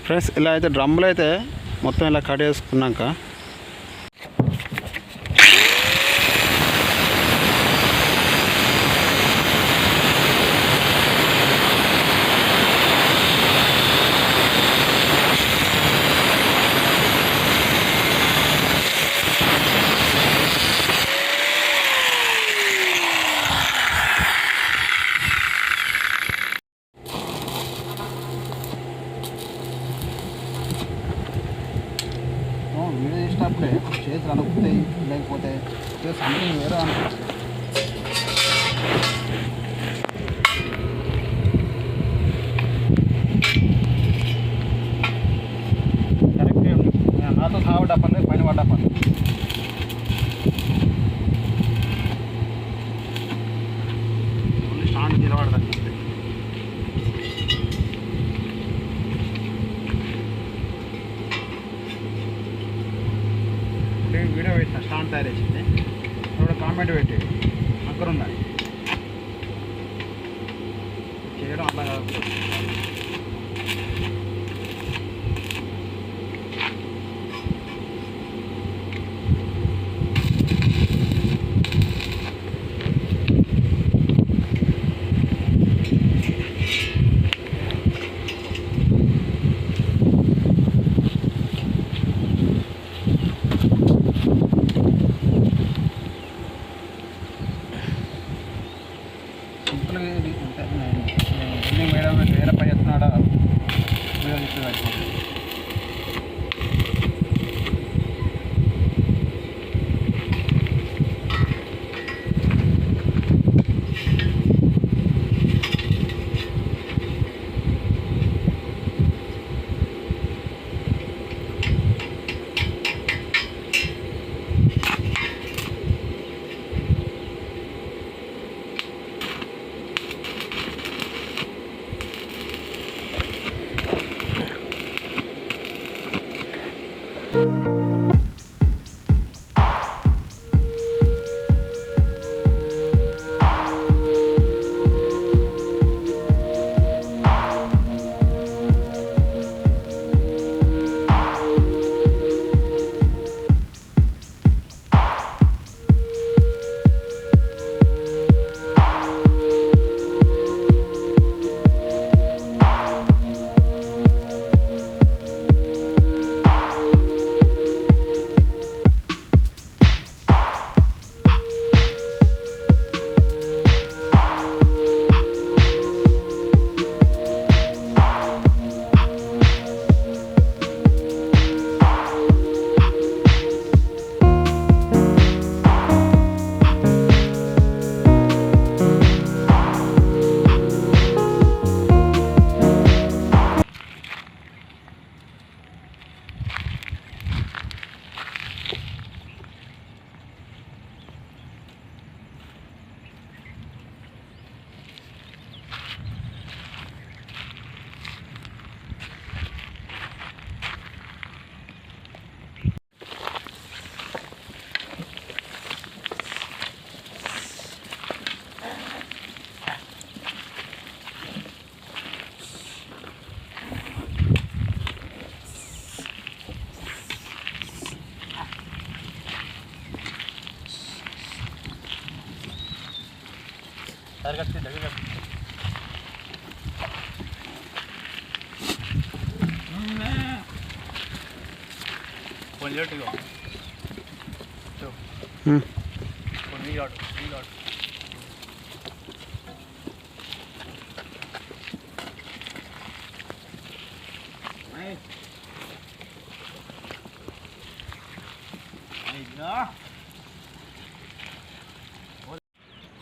Friends ఇలా అయితే డ్రమ్ములు అయితే మొత్తం ఇలా కట్ చేసుకున్నాక వీడియో చేసినప్పుడే చేతులు అనుకుతాయి, లేకపోతే సంథింగ్ వేరే అనుకుంటుంది. కరెక్ట్ నాతో సహా పడ్డా పర్లేదు, పైన పడ్డా పర్లేదు. ఓన్లీ స్టాండ్ నిలబడదాన్ని వీడియో పెట్టిన స్టాండ్ తయారు చేసింది. ఇప్పుడు కామెంట్ పెట్టి అక్కడ ఉండాలి చేయడం అట్లా కాదు. బిల్డింగ్ వేరే పని చేస్తున్నాడా వీడియో తీసుకుని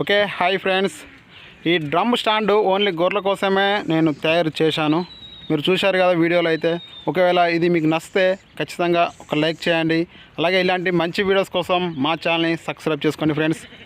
ఓకే హాయ్ ఫ్రెండ్స్, ఈ డ్రమ్ స్టాండ్ ఓన్లీ గొర్రెల కోసమే నేను తయారు చేశాను. మీరు చూశారు కదా వీడియోలో అయితే. ఒకవేళ ఇది మీకు నచ్చితే ఖచ్చితంగా ఒక లైక్ చేయండి. అలాగే ఇలాంటి మంచి వీడియోస్ కోసం మా ఛానల్ని సబ్స్క్రైబ్ చేసుకోండి ఫ్రెండ్స్.